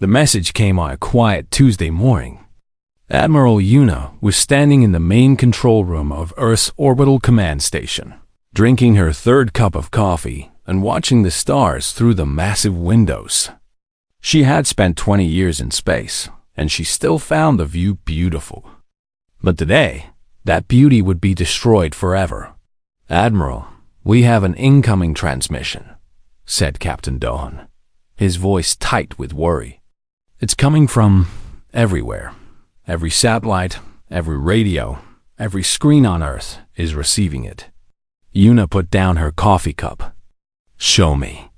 The message came on a quiet Tuesday morning. Admiral Una was standing in the main control room of Earth's orbital command station, drinking her third cup of coffee and watching the stars through the massive windows. She had spent 20 years in space, and she still found the view beautiful. But today, that beauty would be destroyed forever. "Admiral, we have an incoming transmission," said Captain Dohan, his voice tight with worry. "It's coming from everywhere. Every satellite, every radio, every screen on Earth is receiving it." Una put down her coffee cup. "Show me."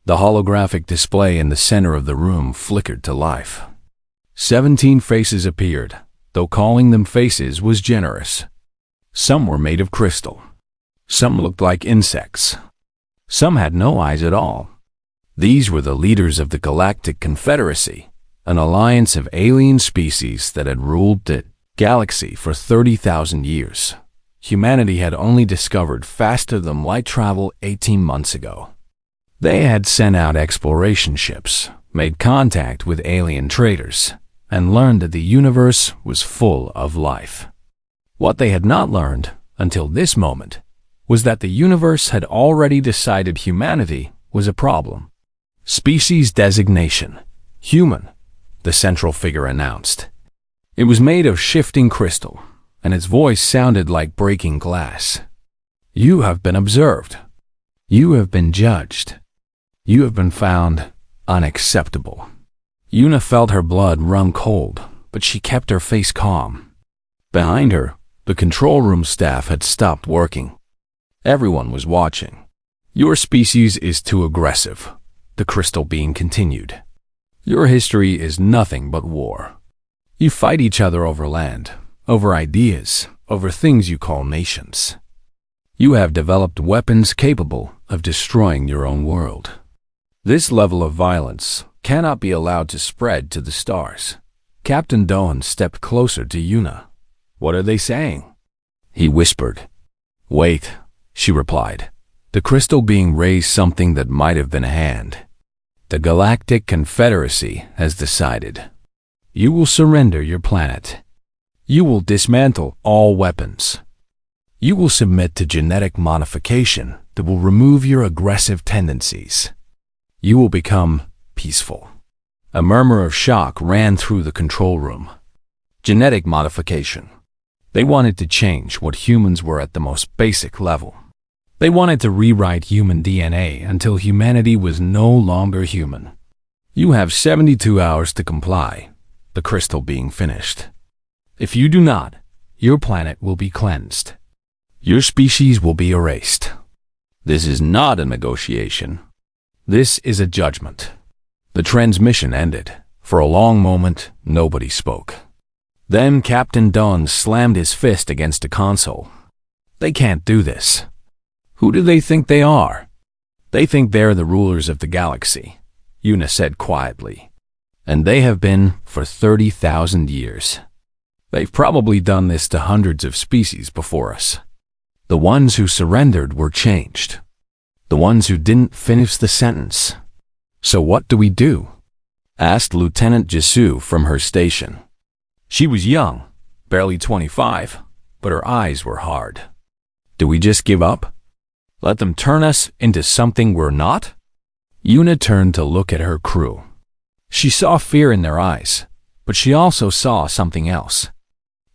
The holographic display in the center of the room flickered to life. 17 faces appeared, though calling them faces was generous. Some were made of crystal. Some looked like insects. Some had no eyes at all. These were the leaders of the Galactic Confederacy, an alliance of alien species that had ruled the galaxy for 30,000 years. Humanity had only discovered faster-than-light travel 18 months ago. They had sent out exploration ships, made contact with alien traders, and learned that the universe was full of life. What they had not learned, until this moment, was that the universe had already decided humanity was a problem. Species designation: human, the central figure announced. It was made of shifting crystal, and its voice sounded like breaking glass. "You have been observed. You have been judged. You have been found unacceptable." Una felt her blood run cold, but she kept her face calm. Behind her, the control room staff had stopped working. Everyone was watching. "Your species is too aggressive," the crystal being continued. "Your history is nothing but war. You fight each other over land, over ideas, over things you call nations. You have developed weapons capable of destroying your own world. This level of violence cannot be allowed to spread to the stars." Captain Dohan stepped closer to Una. "What are they saying?" He whispered. "Wait," she replied, the crystal being raised something that might have been a hand. "The Galactic Confederacy has decided. You will surrender your planet. You will dismantle all weapons. You will submit to genetic modification that will remove your aggressive tendencies. You will become peaceful." A murmur of shock ran through the control room. Genetic modification. They wanted to change what humans were at the most basic level. They wanted to rewrite human DNA until humanity was no longer human. "You have 72 hours to comply," the crystal being finished. "If you do not, your planet will be cleansed. Your species will be erased. This is not a negotiation. This is a judgment." The transmission ended. For a long moment, nobody spoke. Then Captain Dunn slammed his fist against a console. "They can't do this. Who do they think they are?" "They think they're the rulers of the galaxy," Una said quietly. "And they have been for 30,000 years. They've probably done this to hundreds of species before us. The ones who surrendered were changed. The ones who didn't finish the sentence." "So what do we do?" asked Lieutenant Jisoo from her station. She was young, barely 25, but her eyes were hard. "Do we just give up? Let them turn us into something we're not?" Una turned to look at her crew. She saw fear in their eyes, but she also saw something else.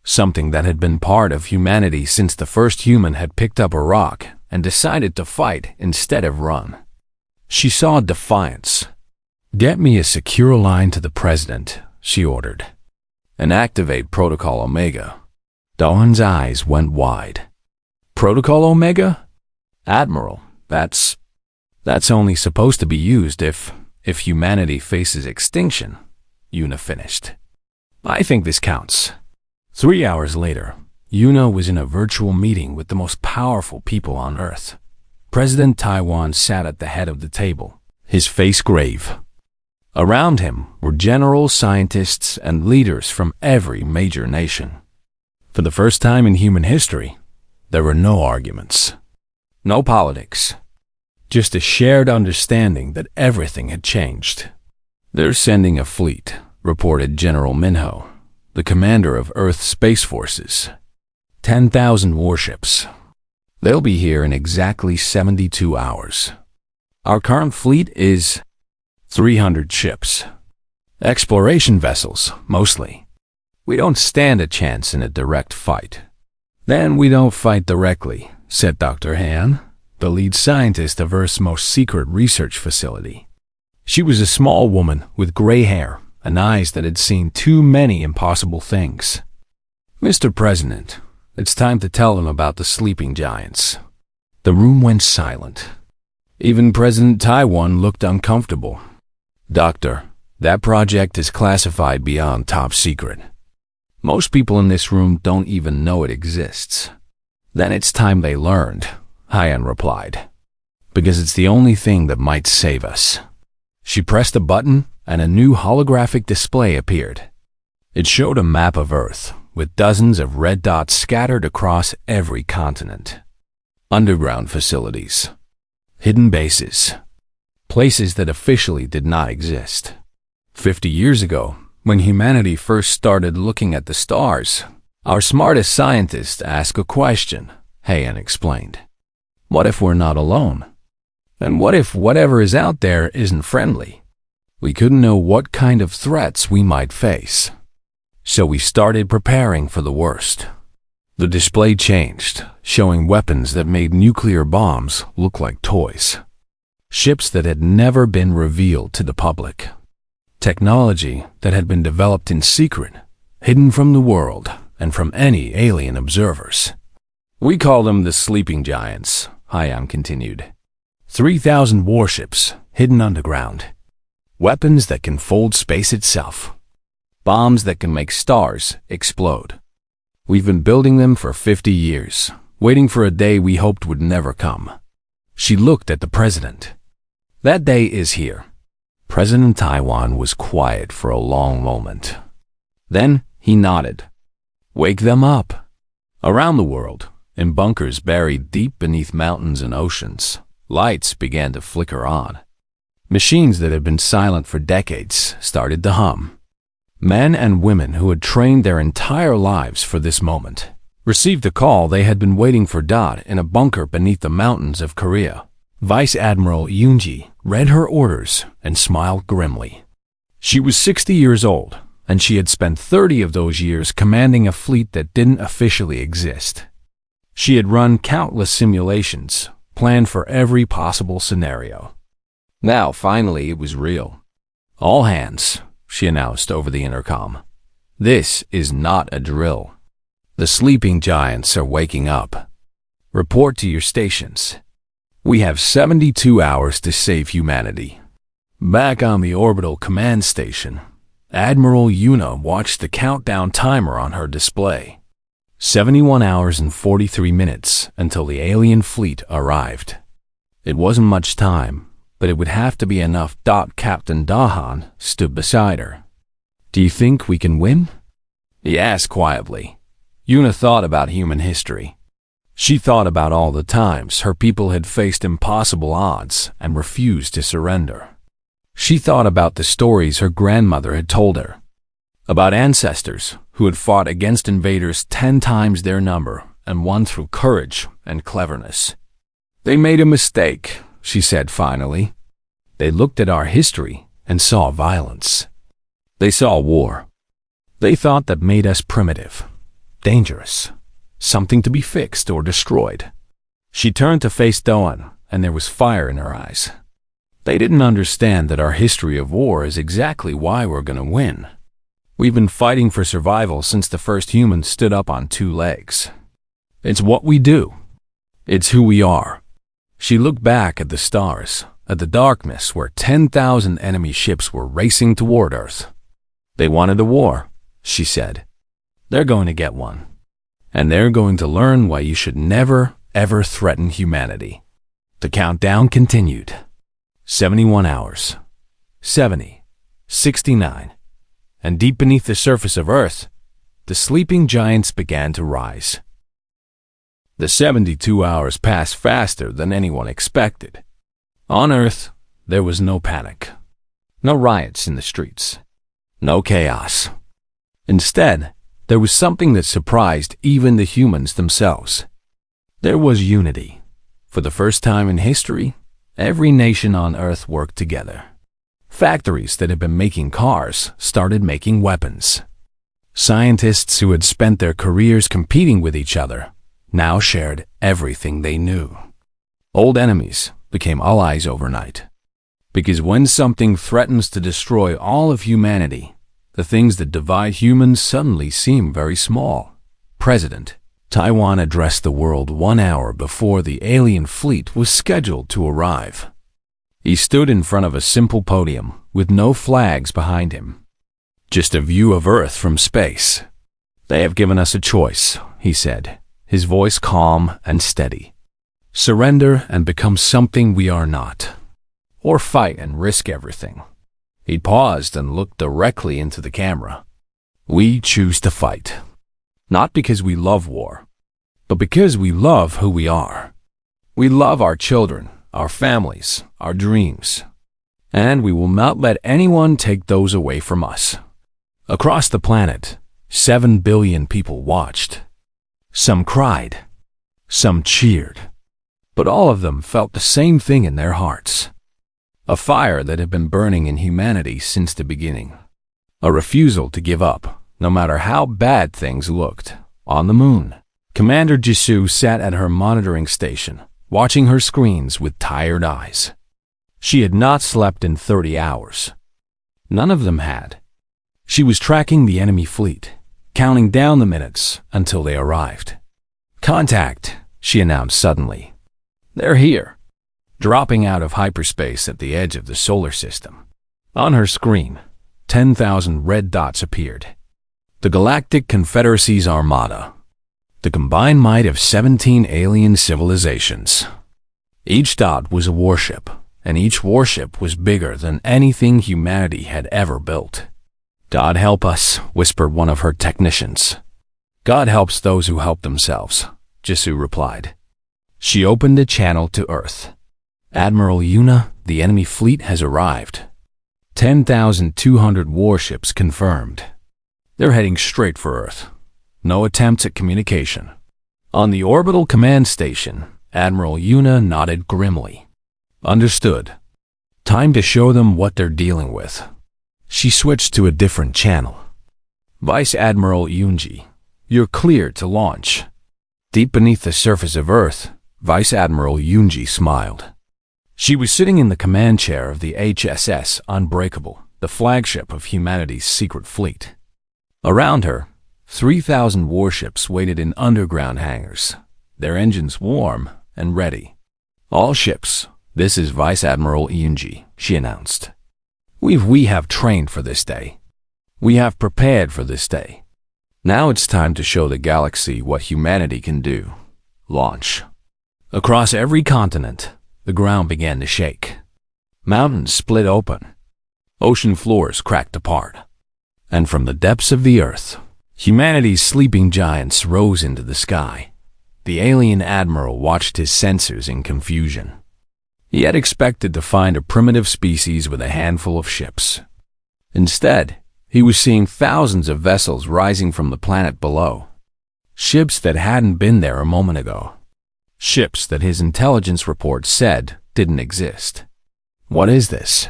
Something that had been part of humanity since the first human had picked up a rock and decided to fight instead of run. She saw defiance. "Get me a secure line to the president," she ordered. "And activate Protocol Omega." Dawn's eyes went wide. "Protocol Omega? Admiral, that's only supposed to be used if humanity faces extinction," Una finished. "I think this counts." 3 hours later, Una was in a virtual meeting with the most powerful people on Earth. President Taiwan sat at the head of the table, his face grave. Around him were generals, scientists, and leaders from every major nation. For the first time in human history, there were no arguments, no politics, just a shared understanding that everything had changed. "They're sending a fleet," reported General Minho, the commander of Earth's space forces. 10,000 warships. They'll be here in exactly 72 hours. Our current fleet is 300 ships. Exploration vessels, mostly. We don't stand a chance in a direct fight. "Then we don't fight directly," said Dr. Han, the lead scientist of Earth's most secret research facility. She was a small woman with gray hair and eyes that had seen too many impossible things. "Mr. President, it's time to tell them about the sleeping giants." The room went silent. Even President Taiwan looked uncomfortable. "Doctor, that project is classified beyond top secret. Most people in this room don't even know it exists." "Then it's time they learned," Hyan replied, "because it's the only thing that might save us." She pressed a button and a new holographic display appeared. It showed a map of Earth with dozens of red dots scattered across every continent. Underground facilities, hidden bases, places that officially did not exist. 50 years ago, when humanity first started looking at the stars, our smartest scientists asked a question, Hyan explained. "What if we're not alone? And what if whatever is out there isn't friendly? We couldn't know what kind of threats we might face. So we started preparing for the worst." The display changed, showing weapons that made nuclear bombs look like toys. Ships that had never been revealed to the public. Technology that had been developed in secret, hidden from the world and from any alien observers. "We call them the sleeping giants," Hyan continued. 3,000 warships hidden underground. Weapons that can fold space itself. Bombs that can make stars explode. We've been building them for 50 years, waiting for a day we hoped would never come. She looked at the president. "That day is here." President Taiwan was quiet for a long moment. Then he nodded. "Wake them up." Around the world, in bunkers buried deep beneath mountains and oceans, lights began to flicker on. Machines that had been silent for decades started to hum. Men and women who had trained their entire lives for this moment received a call they had been waiting for. In a bunker beneath the mountains of Korea, Vice Admiral Yoonji read her orders and smiled grimly. She was 60 years old, and she had spent 30 of those years commanding a fleet that didn't officially exist. She had run countless simulations, planned for every possible scenario. Now, finally, it was real. "All hands," she announced over the intercom. "This is not a drill. The sleeping giants are waking up. Report to your stations. We have 72 hours to save humanity." Back on the orbital command station, Admiral Yuna watched the countdown timer on her display. 71 hours and 43 minutes until the alien fleet arrived. It wasn't much time, but it would have to be enough. Captain Dahan stood beside her. "Do you think we can win?" he asked quietly. Yuna thought about human history. She thought about all the times her people had faced impossible odds and refused to surrender. She thought about the stories her grandmother had told her, about ancestors who had fought against invaders 10 times their number and won through courage and cleverness. "They made a mistake," she said finally. "They looked at our history and saw violence. They saw war. They thought that made us primitive, dangerous, something to be fixed or destroyed." She turned to face Doan, and there was fire in her eyes. "They didn't understand that our history of war is exactly why we're going to win. We've been fighting for survival since the first humans stood up on 2 legs. It's what we do. It's who we are." She looked back at the stars, at the darkness where 10,000 enemy ships were racing toward Earth. "They wanted a war," she said. "They're going to get one. And they're going to learn why you should never, ever threaten humanity." The countdown continued. 71 hours. 70. 69. And deep beneath the surface of Earth, the sleeping giants began to rise. The 72 hours passed faster than anyone expected. On Earth, there was no panic. No riots in the streets. No chaos. Instead, there was something that surprised even the humans themselves. There was unity. For the first time in history, every nation on Earth worked together. Factories that had been making cars started making weapons. Scientists who had spent their careers competing with each other now shared everything they knew. Old enemies became allies overnight. Because when something threatens to destroy all of humanity, the things that divide humans suddenly seem very small. President Taiwan addressed the world 1 hour before the alien fleet was scheduled to arrive. He stood in front of a simple podium with no flags behind him. Just a view of Earth from space. They have given us a choice, he said, his voice calm and steady. Surrender and become something we are not. Or fight and risk everything. He paused and looked directly into the camera. We choose to fight. Not because we love war, but because we love who we are. We love our children, our families, our dreams. And we will not let anyone take those away from us. Across the planet, 7 billion people watched. Some cried. Some cheered. But all of them felt the same thing in their hearts. A fire that had been burning in humanity since the beginning. A refusal to give up, no matter how bad things looked. On the moon, Commander Jisoo sat at her monitoring station, watching her screens with tired eyes. She had not slept in 30 hours. None of them had. She was tracking the enemy fleet, counting down the minutes until they arrived. Contact, she announced suddenly. They're here. Dropping out of hyperspace at the edge of the solar system. On her screen, 10,000 red dots appeared. The Galactic Confederacy's armada. The combined might of 17 alien civilizations. Each dot was a warship, and each warship was bigger than anything humanity had ever built. God help us, whispered one of her technicians. God helps those who help themselves, Jisoo replied. She opened a channel to Earth. Admiral Yuna, the enemy fleet has arrived. 10,200 warships confirmed. They're heading straight for Earth. No attempts at communication. On the orbital command station, Admiral Yuna nodded grimly. Understood. Time to show them what they're dealing with. She switched to a different channel. Vice Admiral Yunji, you're clear to launch. Deep beneath the surface of Earth, Vice Admiral Yunji smiled. She was sitting in the command chair of the HSS Unbreakable, the flagship of humanity's secret fleet. Around her, 3,000 warships waited in underground hangars, their engines warm and ready. All ships, this is Vice Admiral Yunji, she announced. We have trained for this day. We have prepared for this day. Now it's time to show the galaxy what humanity can do. Launch. Across every continent, the ground began to shake. Mountains split open. Ocean floors cracked apart. And from the depths of the earth, humanity's sleeping giants rose into the sky. The alien admiral watched his sensors in confusion. He had expected to find a primitive species with a handful of ships. Instead, he was seeing thousands of vessels rising from the planet below. Ships that hadn't been there a moment ago. Ships that his intelligence report said didn't exist. What is this?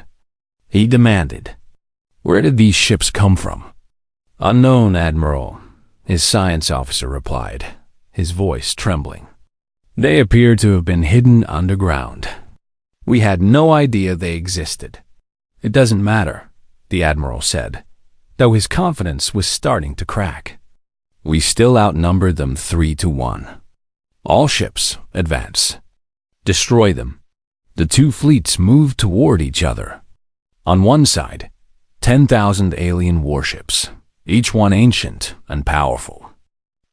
He demanded. Where did these ships come from? Unknown, Admiral, his science officer replied, his voice trembling. They appear to have been hidden underground. We had no idea they existed. It doesn't matter, the Admiral said, though his confidence was starting to crack. We still outnumbered them 3-1. All ships, advance. Destroy them. The two fleets moved toward each other. On one side, 10,000 alien warships, each one ancient and powerful.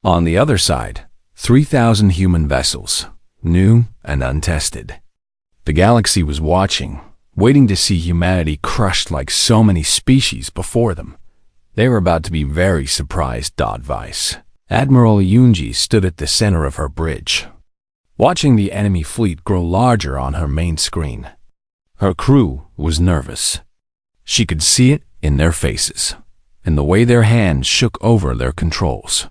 On the other side, 3,000 human vessels, new and untested. The galaxy was watching, waiting to see humanity crushed like so many species before them. They were about to be very surprised. Vice Admiral Yunji stood at the center of her bridge, watching the enemy fleet grow larger on her main screen. Her crew was nervous. She could see it in their faces, in the way their hands shook over their controls.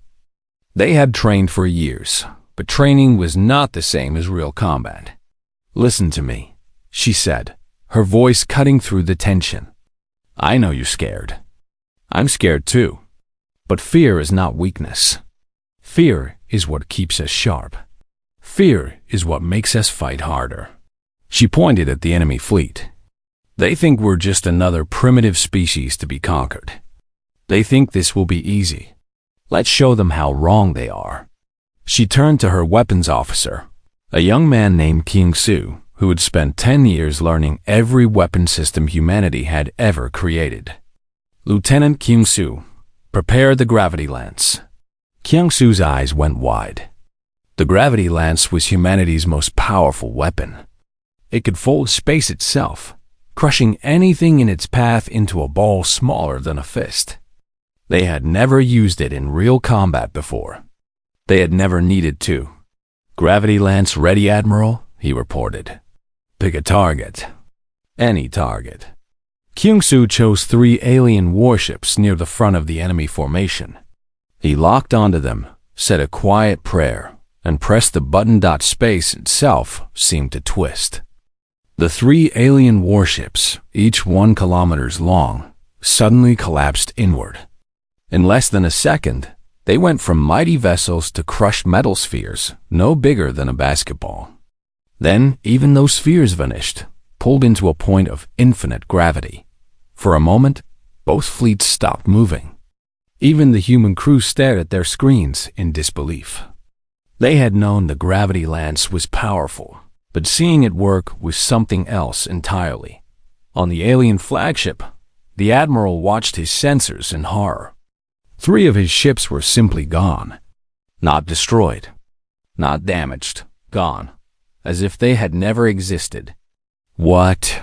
They had trained for years, but training was not the same as real combat. "Listen to me," she said, her voice cutting through the tension. "I know you're scared. I'm scared too. But fear is not weakness. Fear is what keeps us sharp. Fear is what makes us fight harder." She pointed at the enemy fleet. "They think we're just another primitive species to be conquered. They think this will be easy. Let's show them how wrong they are." She turned to her weapons officer, a young man named Kyung-soo, who had spent 10 years learning every weapon system humanity had ever created. "Lieutenant Kyung-soo, prepare the gravity lance." Kyung-soo's eyes went wide. The gravity lance was humanity's most powerful weapon. It could fold space itself, crushing anything in its path into a ball smaller than a fist. They had never used it in real combat before. They had never needed to. "Gravity lance ready, Admiral," he reported. "Pick a target. Any target." Kyung-soo chose 3 alien warships near the front of the enemy formation. He locked onto them, said a quiet prayer, and pressed the button. Space itself seemed to twist. The 3 alien warships, each 1 kilometer long, suddenly collapsed inward. In less than a second, they went from mighty vessels to crushed metal spheres, no bigger than a basketball. Then even those spheres vanished, pulled into a point of infinite gravity. For a moment, both fleets stopped moving. Even the human crew stared at their screens in disbelief. They had known the gravity lance was powerful, but seeing it work was something else entirely. On the alien flagship, the Admiral watched his sensors in horror. 3 of his ships were simply gone. Not destroyed, not damaged, gone, as if they had never existed. What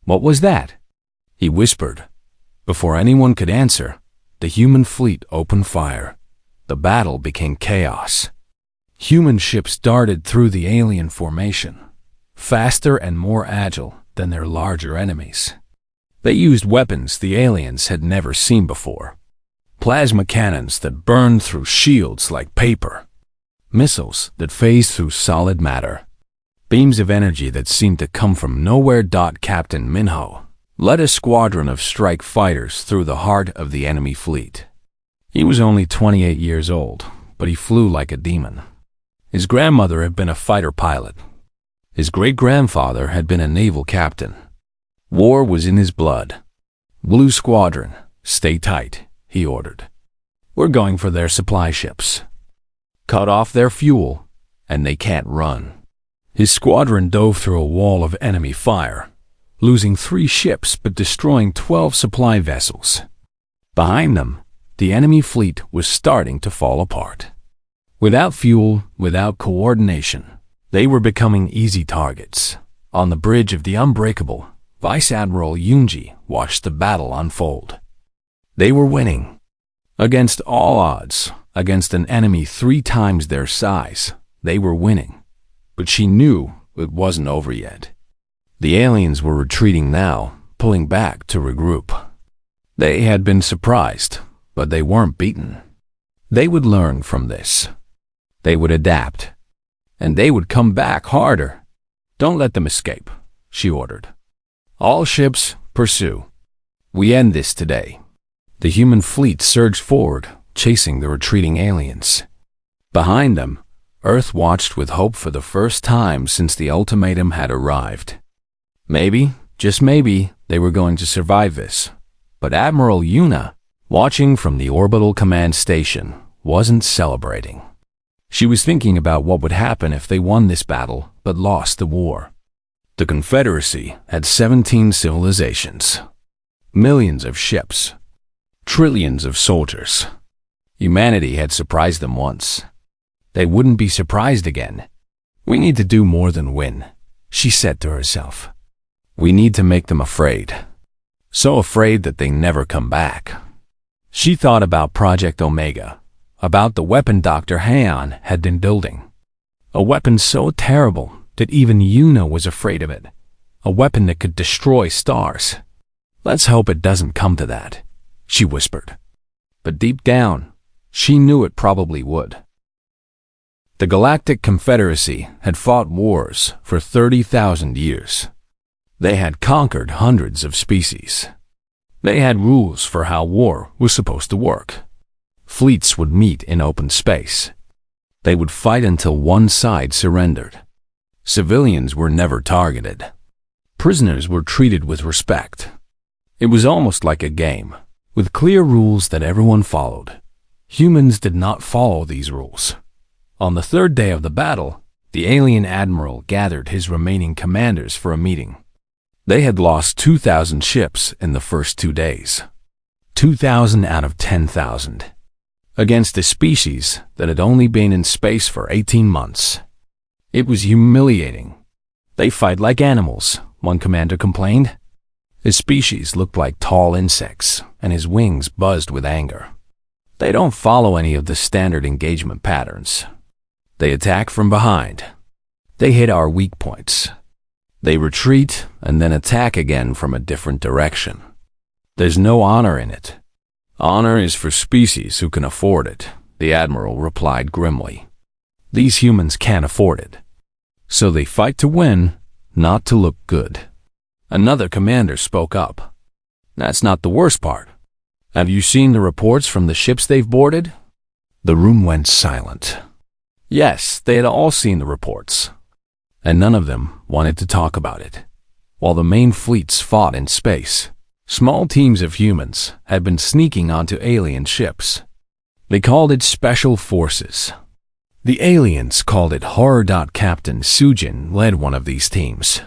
was that?" he whispered. Before anyone could answer, the human fleet opened fire. The battle became chaos. Human ships darted through the alien formation, faster and more agile than their larger enemies. They used weapons the aliens had never seen before. Plasma cannons that burned through shields like paper. Missiles that phased through solid matter. Beams of energy that seemed to come from nowhere. Captain Minho led a squadron of strike fighters through the heart of the enemy fleet. He was only 28 years old, but he flew like a demon. His grandmother had been a fighter pilot. His great-grandfather had been a naval captain. War was in his blood. "Blue Squadron, stay tight," he ordered. "We're going for their supply ships. Cut off their fuel, and they can't run." His squadron dove through a wall of enemy fire, losing 3 ships but destroying 12 supply vessels. Behind them, the enemy fleet was starting to fall apart. Without fuel, without coordination, they were becoming easy targets. On the bridge of the Unbreakable, Vice Admiral Yoonji watched the battle unfold. They were winning. Against all odds, against an enemy 3 times their size, they were winning. But she knew it wasn't over yet. The aliens were retreating now, pulling back to regroup. They had been surprised, but they weren't beaten. They would learn from this. They would adapt. And they would come back harder. "Don't let them escape," she ordered. "All ships, pursue. We end this today." The human fleet surged forward, chasing the retreating aliens. Behind them, Earth watched with hope for the first time since the ultimatum had arrived. Maybe, just maybe, they were going to survive this. But Admiral Yuna, watching from the orbital command station, wasn't celebrating. She was thinking about what would happen if they won this battle but lost the war. The Confederacy had 17 civilizations, millions of ships, trillions of soldiers. Humanity had surprised them once. They wouldn't be surprised again. "We need to do more than win," she said to herself. "We need to make them afraid. So afraid that they never come back." She thought about Project Omega, about the weapon Dr. Heian had been building. A weapon so terrible that even Yuna was afraid of it. A weapon that could destroy stars. Let's hope it doesn't come to that, she whispered. But deep down, she knew it probably would. The Galactic Confederacy had fought wars for 30,000 years. They had conquered hundreds of species. They had rules for how war was supposed to work. Fleets would meet in open space. They would fight until one side surrendered. Civilians were never targeted. Prisoners were treated with respect. It was almost like a game, with clear rules that everyone followed. Humans did not follow these rules. On the third day of the battle, the alien admiral gathered his remaining commanders for a meeting. They had lost 2,000 ships in the first 2 days. 2,000 out of 10,000. Against a species that had only been in space for 18 months. It was humiliating. They fight like animals, one commander complained. His species looked like tall insects, and his wings buzzed with anger. They don't follow any of the standard engagement patterns. They attack from behind. They hit our weak points. They retreat and then attack again from a different direction. There's no honor in it. Honor is for species who can afford it, the admiral replied grimly. These humans can't afford it. So they fight to win, not to look good. Another commander spoke up. That's not the worst part. Have you seen the reports from the ships they've boarded? The room went silent. Yes, they had all seen the reports. And none of them wanted to talk about it. While the main fleets fought in space, small teams of humans had been sneaking onto alien ships. They called it Special Forces. The aliens called it Horror. Captain Sujin led one of these teams.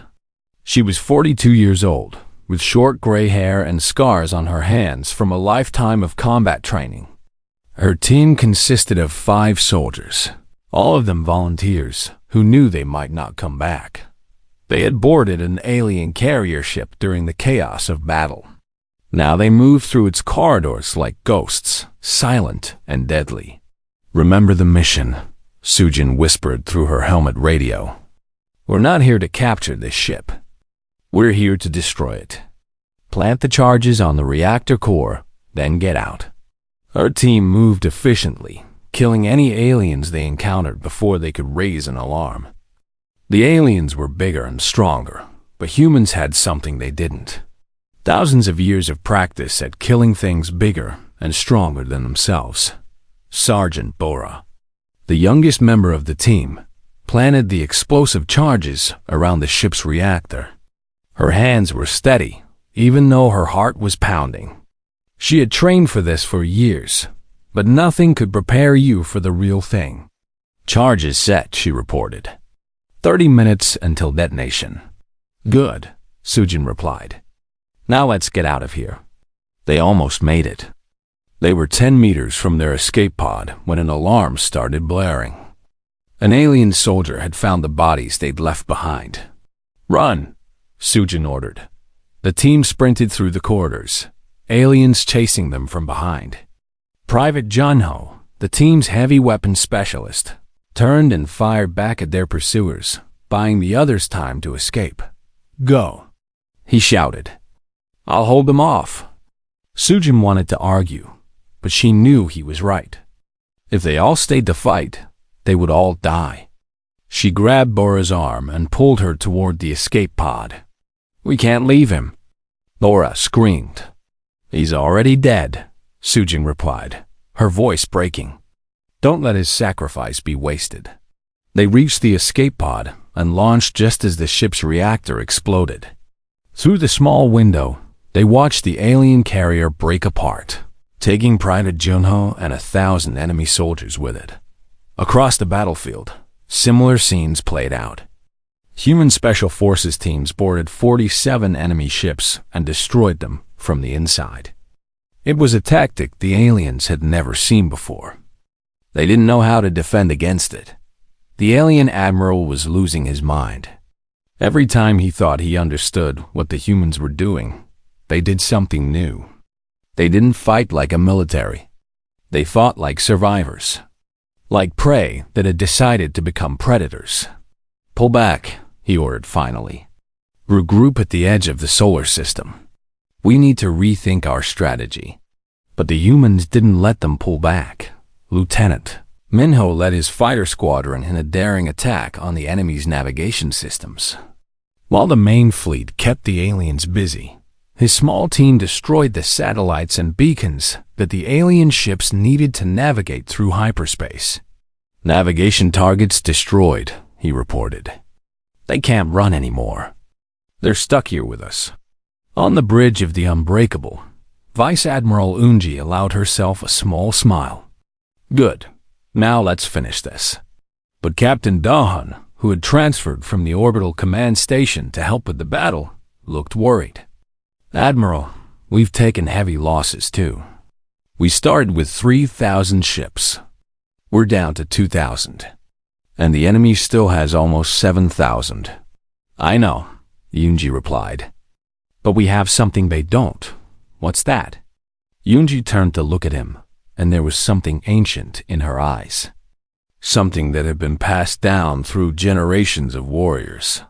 She was 42 years old, with short gray hair and scars on her hands from a lifetime of combat training. Her team consisted of 5 soldiers, all of them volunteers who knew they might not come back. They had boarded an alien carrier ship during the chaos of battle. Now they moved through its corridors like ghosts, silent and deadly. Remember the mission, Sujin whispered through her helmet radio. We're not here to capture this ship. We're here to destroy it. Plant the charges on the reactor core, then get out. Her team moved efficiently, killing any aliens they encountered before they could raise an alarm. The aliens were bigger and stronger, but humans had something they didn't. Thousands of years of practice at killing things bigger and stronger than themselves. Sergeant Bora, the youngest member of the team, planted the explosive charges around the ship's reactor. Her hands were steady, even though her heart was pounding. She had trained for this for years, but nothing could prepare you for the real thing. Charges set, she reported. 30 minutes until detonation. Good, Sujin replied. Now let's get out of here. They almost made it. They were 10 meters from their escape pod when an alarm started blaring. An alien soldier had found the bodies they'd left behind. Run, Sujin ordered. The team sprinted through the corridors, aliens chasing them from behind. Private Junho, the team's heavy weapons specialist, turned and fired back at their pursuers, buying the others time to escape. Go, he shouted. I'll hold them off. Sujin wanted to argue, but she knew he was right. If they all stayed to fight, they would all die. She grabbed Bora's arm and pulled her toward the escape pod. We can't leave him, Bora screamed. He's already dead, Sujin replied, her voice breaking. Don't let his sacrifice be wasted. They reached the escape pod and launched just as the ship's reactor exploded. Through the small window, they watched the alien carrier break apart, taking Private Junho and 1,000 enemy soldiers with it. Across the battlefield, similar scenes played out. Human Special Forces teams boarded 47 enemy ships and destroyed them from the inside. It was a tactic the aliens had never seen before. They didn't know how to defend against it. The alien admiral was losing his mind. Every time he thought he understood what the humans were doing, they did something new. They didn't fight like a military. They fought like survivors. Like prey that had decided to become predators. Pull back, he ordered finally. Regroup at the edge of the solar system. We need to rethink our strategy. But the humans didn't let them pull back. Lieutenant Minho led his fighter squadron in a daring attack on the enemy's navigation systems. While the main fleet kept the aliens busy, his small team destroyed the satellites and beacons that the alien ships needed to navigate through hyperspace. Navigation targets destroyed, he reported. They can't run anymore. They're stuck here with us. On the bridge of the Unbreakable, Vice Admiral Unji allowed herself a small smile. Good. Now let's finish this. But Captain Dahan, who had transferred from the orbital command station to help with the battle, looked worried. Admiral, we've taken heavy losses too. We started with 3,000 ships. We're down to 2,000. And the enemy still has almost 7,000. I know, Yunji replied. But we have something they don't. What's that? Yunji turned to look at him, and there was something ancient in her eyes. Something that had been passed down through generations of warriors.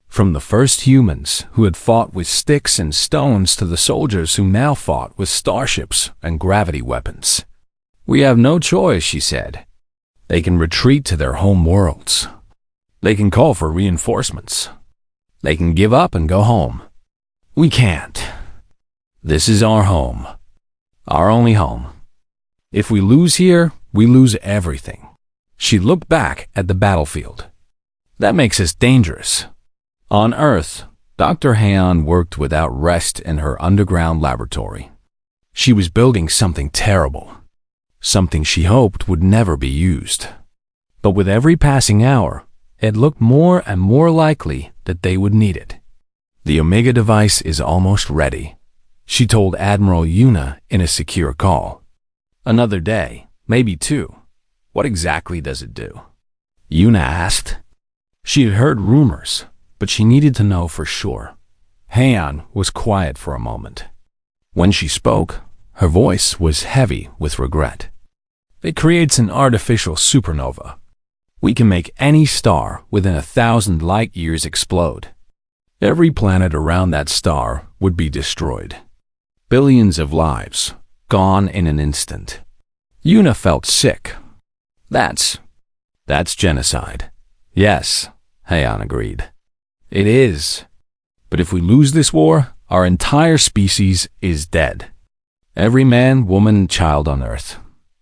From the first humans who had fought with sticks and stones to the soldiers who now fought with starships and gravity weapons. We have no choice, she said. They can retreat to their home worlds. They can call for reinforcements. They can give up and go home. We can't. This is our home. Our only home. If we lose here, we lose everything. She looked back at the battlefield. That makes us dangerous. On Earth, Dr. Heian worked without rest in her underground laboratory. She was building something terrible, something she hoped would never be used. But with every passing hour, it looked more and more likely that they would need it. The Omega device is almost ready, she told Admiral Yuna in a secure call. Another day, maybe two. What exactly does it do? Yuna asked. She had heard rumors, but she needed to know for sure. Heian was quiet for a moment. When she spoke, her voice was heavy with regret. It creates an artificial supernova. We can make any star within 1,000 light years explode. Every planet around that star would be destroyed. Billions of lives, gone in an instant. Yuna felt sick. That's genocide. Yes, Heian agreed. It is. But if we lose this war, our entire species is dead. Every man, woman, child on Earth.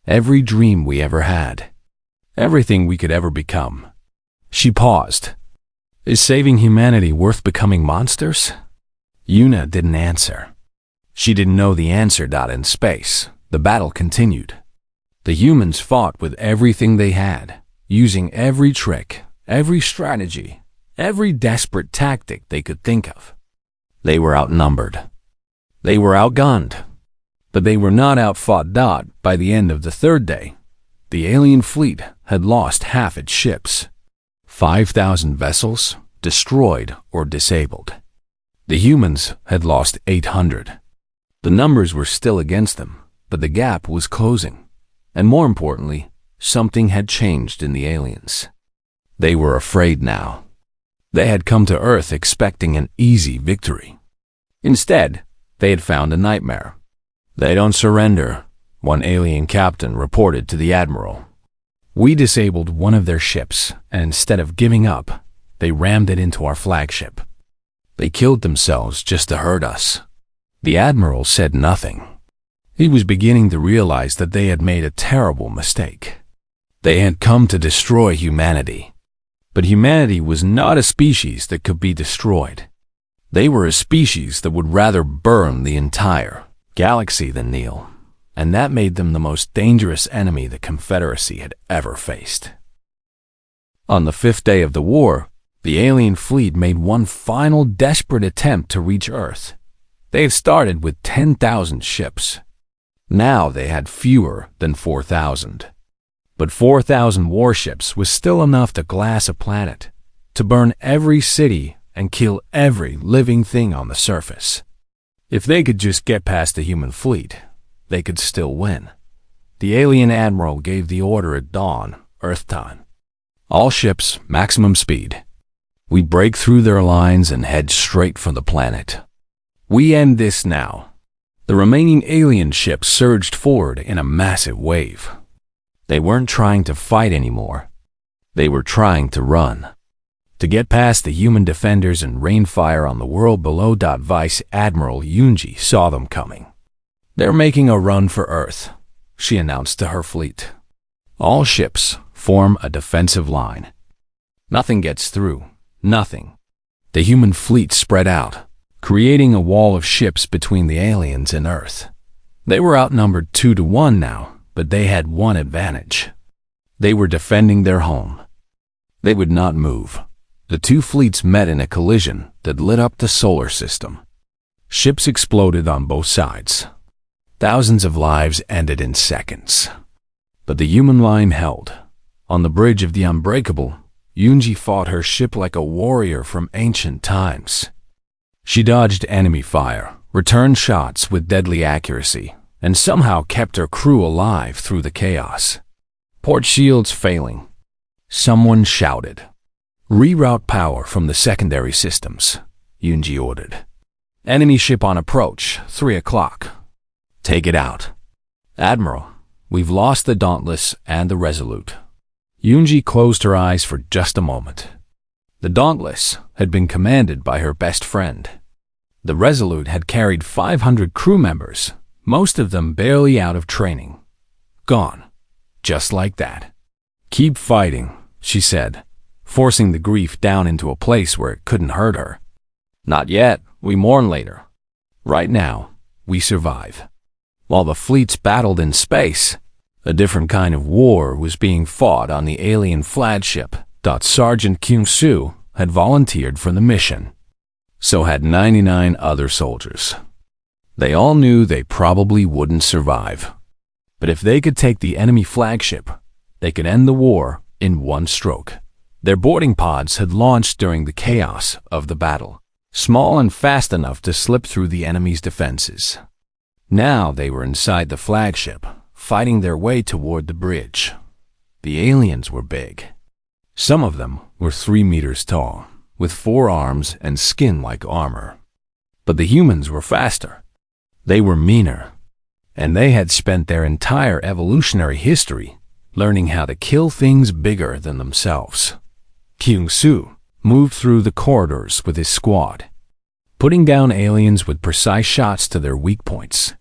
Every dream we ever had. Everything we could ever become. She paused. Is saving humanity worth becoming monsters? Yuna didn't answer. She didn't know the answer. In space, the battle continued. The humans fought with everything they had, using every trick, every strategy, every desperate tactic they could think of. They were outnumbered. They were outgunned. But they were not outfought. By the end of the third day, the alien fleet had lost half its ships. 5,000 vessels destroyed or disabled. The humans had lost 800. The numbers were still against them, but the gap was closing. And more importantly, something had changed in the aliens. They were afraid now. They had come to Earth expecting an easy victory. Instead, they had found a nightmare. They don't surrender, one alien captain reported to the admiral. We disabled one of their ships, and instead of giving up, they rammed it into our flagship. They killed themselves just to hurt us. The admiral said nothing. He was beginning to realize that they had made a terrible mistake. They had come to destroy humanity. But humanity was not a species that could be destroyed. They were a species that would rather burn the entire galaxy than kneel, and that made them the most dangerous enemy the Confederacy had ever faced. On the 5th day of the war, the alien fleet made one final desperate attempt to reach Earth. They had started with 10,000 ships. Now they had fewer than 4,000. But 4,000 warships was still enough to glass a planet, to burn every city and kill every living thing on the surface. If they could just get past the human fleet, they could still win. The alien admiral gave the order at dawn, Earth time. All ships, maximum speed. We break through their lines and head straight for the planet. We end this now." The remaining alien ships surged forward in a massive wave. They weren't trying to fight anymore. They were trying to run. To get past the human defenders and rain fire on the world below. Vice Admiral Yunji saw them coming. "They're making a run for Earth," she announced to her fleet. "All ships form a defensive line. Nothing gets through. Nothing." The human fleet spread out, creating a wall of ships between the aliens and Earth. They were outnumbered 2-1 now, but they had one advantage. They were defending their home. They would not move. The two fleets met in a collision that lit up the solar system. Ships exploded on both sides. Thousands of lives ended in seconds. But the human line held. On the bridge of the Unbreakable, Yunji fought her ship like a warrior from ancient times. She dodged enemy fire, returned shots with deadly accuracy, and somehow kept her crew alive through the chaos. Port shields failing. Someone shouted. "Reroute power from the secondary systems," Yunji ordered. "Enemy ship on approach, 3 o'clock. Take it out." "Admiral, we've lost the Dauntless and the Resolute." Yunji closed her eyes for just a moment. The Dauntless had been commanded by her best friend. The Resolute had carried 500 crew members, most of them barely out of training. Gone. Just like that. "Keep fighting," she said, forcing the grief down into a place where it couldn't hurt her. "Not yet. We mourn later. Right now, we survive." While the fleets battled in space, a different kind of war was being fought on the alien flagship. Sergeant Kyung-soo had volunteered for the mission. So had 99 other soldiers. They all knew they probably wouldn't survive. But if they could take the enemy flagship, they could end the war in one stroke. Their boarding pods had launched during the chaos of the battle, small and fast enough to slip through the enemy's defenses. Now they were inside the flagship, fighting their way toward the bridge. The aliens were big. Some of them were 3 meters tall, with 4 arms and skin like armor. But the humans were faster. They were meaner. And they had spent their entire evolutionary history learning how to kill things bigger than themselves. Kyung-soo moved through the corridors with his squad, putting down aliens with precise shots to their weak points.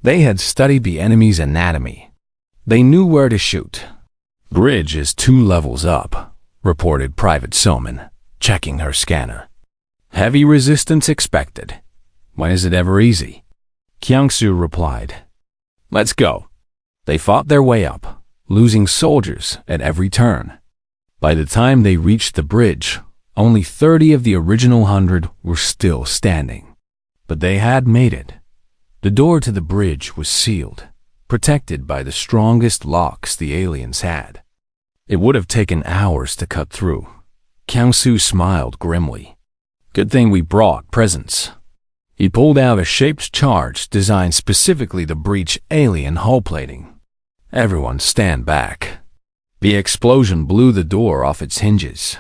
They had studied the enemy's anatomy. They knew where to shoot. "Bridge is 2 levels up," reported Private Soman, checking her scanner. "Heavy resistance expected. When is it ever easy?" Kyung-soo replied. "Let's go." They fought their way up, losing soldiers at every turn. By the time they reached the bridge, only 30 of the original 100 were still standing. But they had made it. The door to the bridge was sealed, protected by the strongest locks the aliens had. It would have taken hours to cut through. Kyung-soo smiled grimly. "Good thing we brought presents." He pulled out a shaped charge designed specifically to breach alien hull plating. "Everyone stand back." The explosion blew the door off its hinges.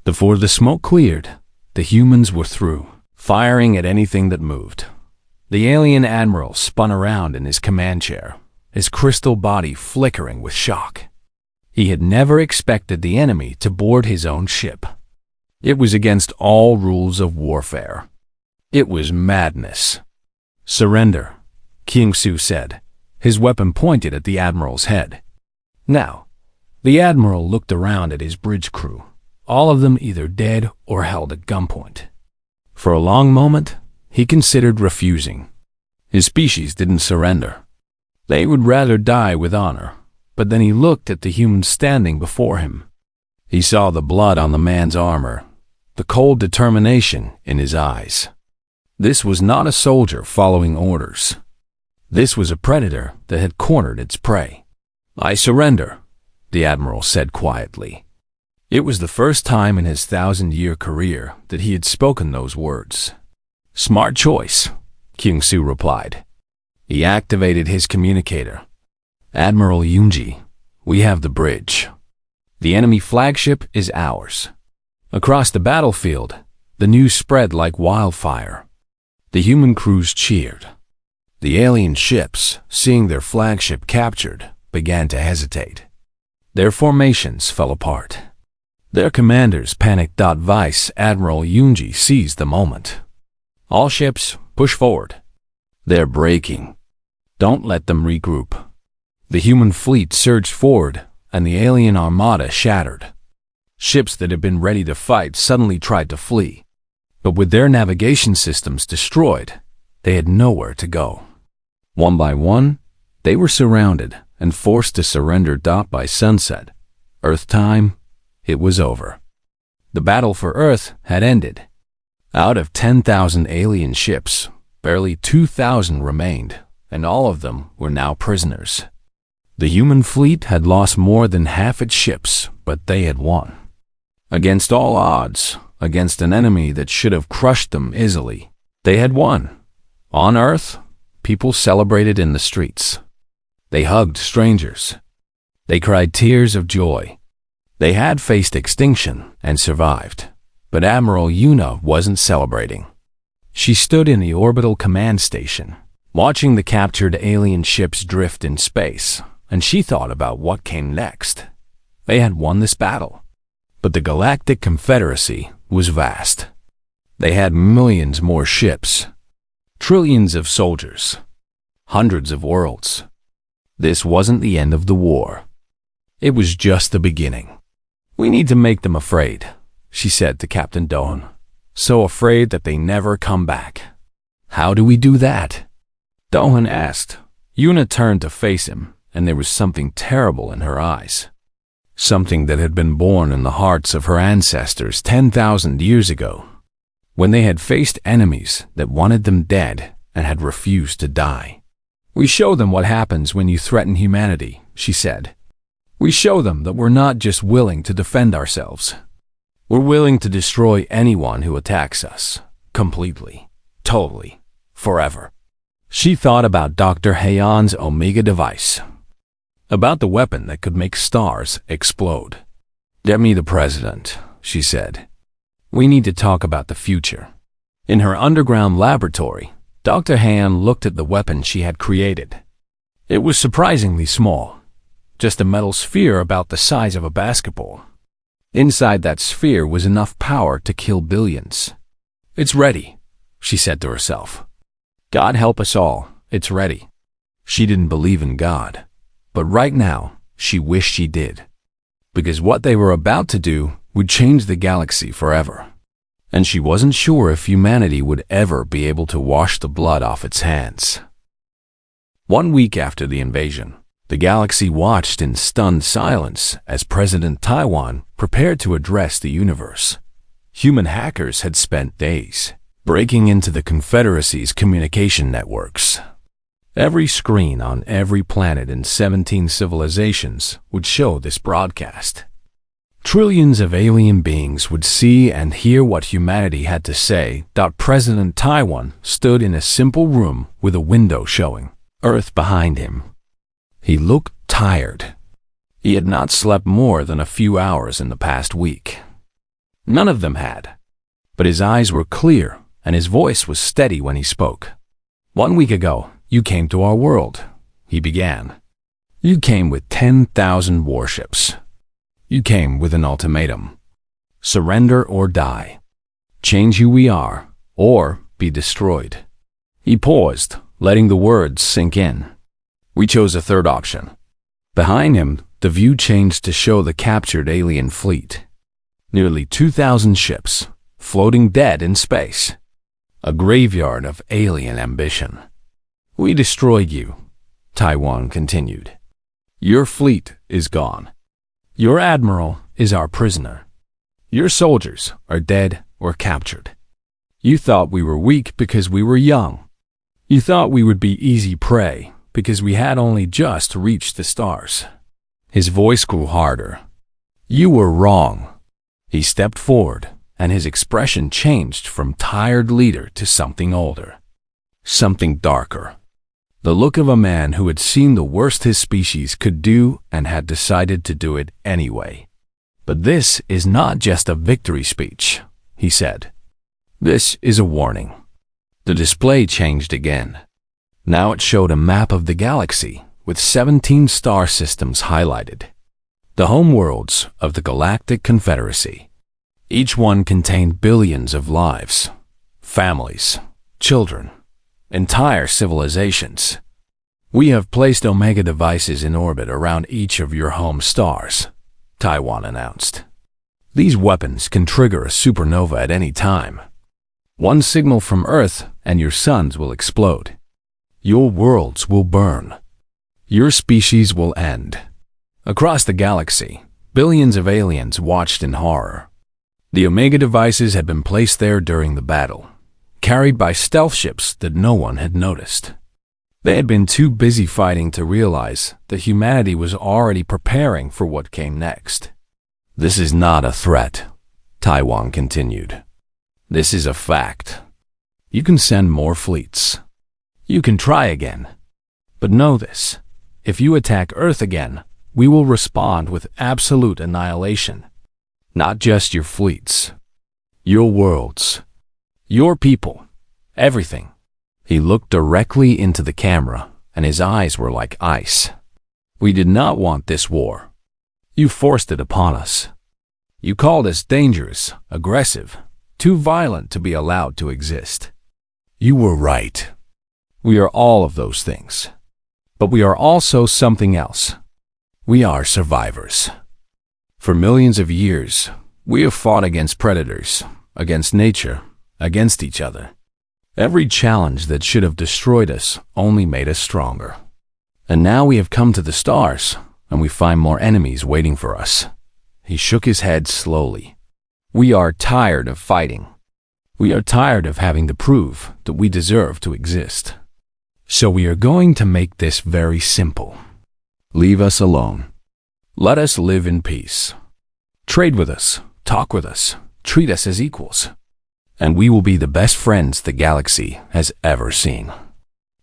Before the smoke cleared, the humans were through, firing at anything that moved. The alien admiral spun around in his command chair, his crystal body flickering with shock. He had never expected the enemy to board his own ship. It was against all rules of warfare. It was madness. "Surrender," Kyung-soo said, his weapon pointed at the admiral's head. Now, the admiral looked around at his bridge crew, all of them either dead or held at gunpoint. For a long moment, he considered refusing. His species didn't surrender. They would rather die with honor. But then he looked at the humans standing before him. He saw the blood on the man's armor, the cold determination in his eyes. This was not a soldier following orders. This was a predator that had cornered its prey. "I surrender," the admiral said quietly. It was the first time in his 1,000-year career that he had spoken those words. "Smart choice," Kyung-soo replied. He activated his communicator. "Admiral Yunji, we have the bridge. The enemy flagship is ours." Across the battlefield, the news spread like wildfire. The human crews cheered. The alien ships, seeing their flagship captured, began to hesitate. Their formations fell apart. Their commanders panicked. Vice Admiral Yunji seized the moment. All ships, push forward. They're breaking. Don't let them regroup. The human fleet surged forward, and the alien armada shattered. Ships that had been ready to fight suddenly tried to flee. But with their navigation systems destroyed, they had nowhere to go. One by one, they were surrounded and forced to surrender. By sunset, Earth time, it was over. The battle for Earth had ended. Out of 10,000 alien ships, barely 2,000 remained, and all of them were now prisoners. The human fleet had lost more than half its ships, but they had won. Against all odds, against an enemy that should have crushed them easily, they had won. On Earth, people celebrated in the streets. They hugged strangers. They cried tears of joy. They had faced extinction and survived, but Admiral Yuna wasn't celebrating. She stood in the orbital command station, watching the captured alien ships drift in space, and she thought about what came next. They had won this battle, but the Galactic Confederacy was vast. They had millions more ships, trillions of soldiers, hundreds of worlds. This wasn't the end of the war. It was just the beginning. We need to make them afraid, she said to Captain Dohan. So afraid that they never come back. How do we do that? Dohan asked. Yuna turned to face him, and there was something terrible in her eyes. Something that had been born in the hearts of her ancestors 10,000 years ago, when they had faced enemies that wanted them dead and had refused to die. We show them what happens when you threaten humanity, she said. We show them that we're not just willing to defend ourselves. We're willing to destroy anyone who attacks us, completely, totally, forever. She thought about Dr. Hayan's Omega device, about the weapon that could make stars explode. Get me the president, she said. We need to talk about the future. In her underground laboratory, Dr. Hayan looked at the weapon she had created. It was surprisingly small, just a metal sphere about the size of a basketball. Inside that sphere was enough power to kill billions. It's ready, she said to herself. God help us all, it's ready. She didn't believe in God, but right now she wished she did, because what they were about to do would change the galaxy forever, and she wasn't sure if humanity would ever be able to wash the blood off its hands. 1 week after the invasion, the galaxy watched in stunned silence as President Taiwan prepared to address the universe. Human hackers had spent days breaking into the Confederacy's communication networks. Every screen on every planet in 17 civilizations would show this broadcast. Trillions of alien beings would see and hear what humanity had to say. President Taiwan stood in a simple room with a window showing Earth behind him. He looked tired. He had not slept more than a few hours in the past week. None of them had. But his eyes were clear, and his voice was steady when he spoke. 1 week ago, you came to our world, he began. You came with 10,000 warships. You came with an ultimatum. Surrender or die. Change who we are, or be destroyed. He paused, letting the words sink in. We chose a third option. Behind him, the view changed to show the captured alien fleet. Nearly 2,000 ships, floating dead in space. A graveyard of alien ambition. We destroyed you, Taiwan continued. Your fleet is gone. Your admiral is our prisoner. Your soldiers are dead or captured. You thought we were weak because we were young. You thought we would be easy prey because we had only just reached the stars. His voice grew harder. You were wrong. He stepped forward, and his expression changed from tired leader to something older, something darker. The look of a man who had seen the worst his species could do and had decided to do it anyway. But this is not just a victory speech, he said. This is a warning. The display changed again. Now it showed a map of the galaxy with 17 star systems highlighted. The homeworlds of the Galactic Confederacy. Each one contained billions of lives, families, children, entire civilizations. We have placed Omega devices in orbit around each of your home stars, Taiwan announced. These weapons can trigger a supernova at any time. One signal from Earth and your suns will explode. Your worlds will burn. Your species will end. Across the galaxy, billions of aliens watched in horror. The Omega devices had been placed there during the battle, carried by stealth ships that no one had noticed. They had been too busy fighting to realize that humanity was already preparing for what came next. This is not a threat, Taiwan continued. This is a fact. You can send more fleets. You can try again. But know this, if you attack Earth again, we will respond with absolute annihilation. Not just your fleets. Your worlds. Your people. Everything. He looked directly into the camera, and his eyes were like ice. We did not want this war. You forced it upon us. You called us dangerous, aggressive, too violent to be allowed to exist. You were right. We are all of those things. But we are also something else. We are survivors. For millions of years, we have fought against predators, against nature, against each other. Every challenge that should have destroyed us only made us stronger. And now we have come to the stars, and we find more enemies waiting for us. He shook his head slowly. We are tired of fighting. We are tired of having to prove that we deserve to exist. So we are going to make this very simple. Leave us alone. Let us live in peace. Trade with us, talk with us, treat us as equals. And we will be the best friends the galaxy has ever seen.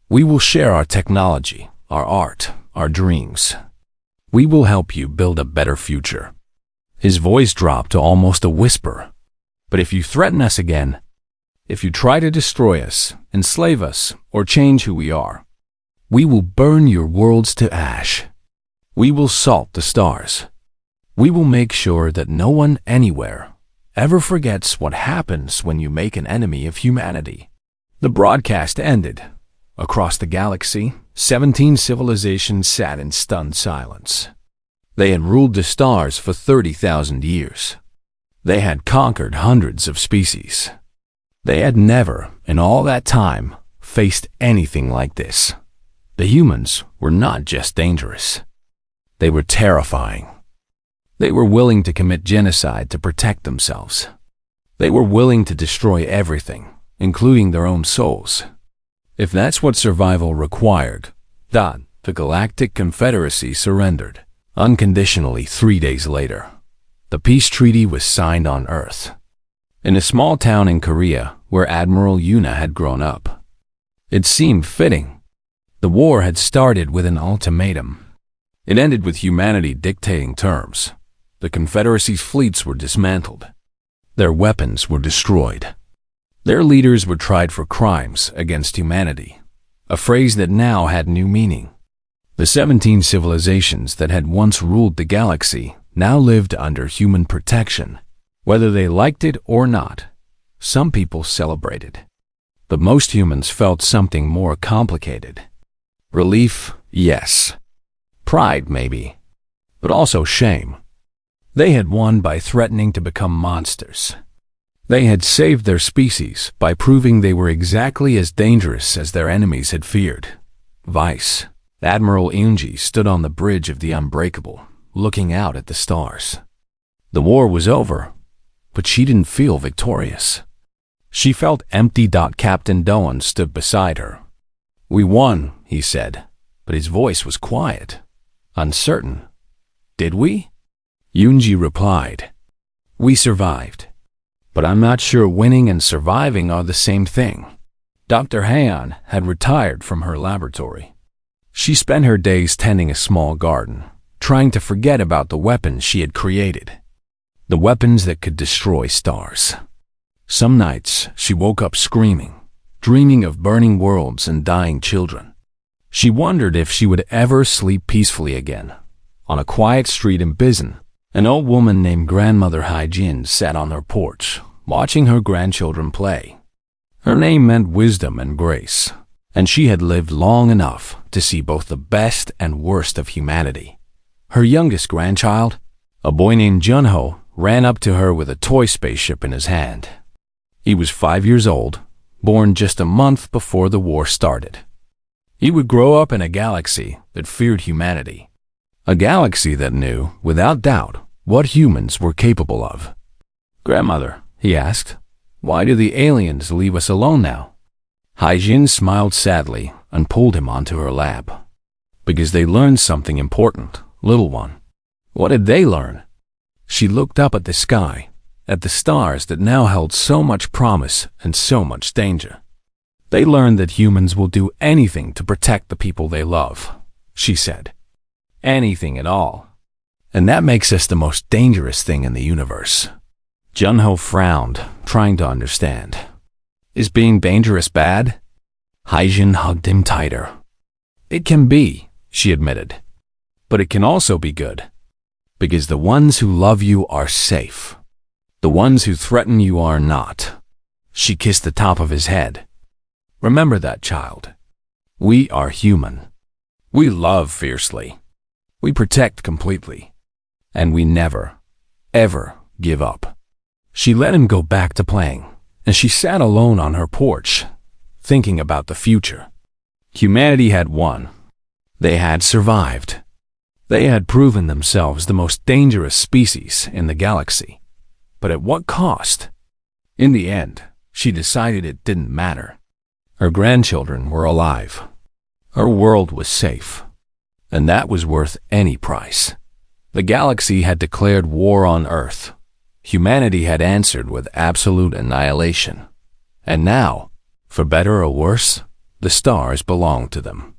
We will share our technology, our art, our dreams. We will help you build a better future. His voice dropped to almost a whisper. But if you threaten us again, if you try to destroy us, enslave us, or change who we are, we will burn your worlds to ash. We will salt the stars. We will make sure that no one anywhere ever forgets what happens when you make an enemy of humanity. The broadcast ended. Across the galaxy, 17 civilizations sat in stunned silence. They had ruled the stars for 30,000 years. They had conquered hundreds of species. They had never, in all that time, faced anything like this. The humans were not just dangerous. They were terrifying. They were willing to commit genocide to protect themselves. They were willing to destroy everything, including their own souls. If that's what survival required, then the Galactic Confederacy surrendered. Unconditionally 3 days later, the peace treaty was signed on Earth, in a small town in Korea where Admiral Yuna had grown up. It seemed fitting. The war had started with an ultimatum. It ended with humanity dictating terms. The Confederacy's fleets were dismantled. Their weapons were destroyed. Their leaders were tried for crimes against humanity, a phrase that now had new meaning. The 17 civilizations that had once ruled the galaxy now lived under human protection. Whether they liked it or not, some people celebrated. But most humans felt something more complicated. Relief, yes. Pride, maybe. But also shame. They had won by threatening to become monsters. They had saved their species by proving they were exactly as dangerous as their enemies had feared. Vice Admiral Eunji stood on the bridge of the Unbreakable, looking out at the stars. The war was over, but she didn't feel victorious. She felt empty. Captain Doan stood beside her. We won, he said, but his voice was quiet, uncertain. Did we? Eunji replied. We survived. But I'm not sure winning and surviving are the same thing. Dr. Haeon had retired from her laboratory. She spent her days tending a small garden, trying to forget about the weapons she had created. The weapons that could destroy stars. Some nights she woke up screaming, dreaming of burning worlds and dying children. She wondered if she would ever sleep peacefully again. On a quiet street in Bizen, an old woman named Grandmother Hyjin sat on her porch, watching her grandchildren play. Her name meant wisdom and grace, and she had lived long enough to see both the best and worst of humanity. Her youngest grandchild, a boy named Junho, ran up to her with a toy spaceship in his hand. He was 5 years old, born just a month before the war started. He would grow up in a galaxy that feared humanity, a galaxy that knew, without doubt, what humans were capable of. "Grandmother," he asked, "why do the aliens leave us alone now?" Hyjin smiled sadly and pulled him onto her lap. "Because they learned something important, little one." "What did they learn?" She looked up at the sky, at the stars that now held so much promise and so much danger. "They learned that humans will do anything to protect the people they love," she said. "Anything at all. And that makes us the most dangerous thing in the universe." Junho frowned, trying to understand. "Is being dangerous bad?" Hyjin hugged him tighter. "It can be," she admitted. "But it can also be good. Because the ones who love you are safe. The ones who threaten you are not." She kissed the top of his head. "Remember that, child. We are human. We love fiercely. We protect completely. And we never, ever give up." She let him go back to playing, and she sat alone on her porch, thinking about the future. Humanity had won. They had survived. They had proven themselves the most dangerous species in the galaxy. But at what cost? In the end, she decided it didn't matter. Her grandchildren were alive. Her world was safe. And that was worth any price. The galaxy had declared war on Earth. Humanity had answered with absolute annihilation. And now, for better or worse, the stars belonged to them.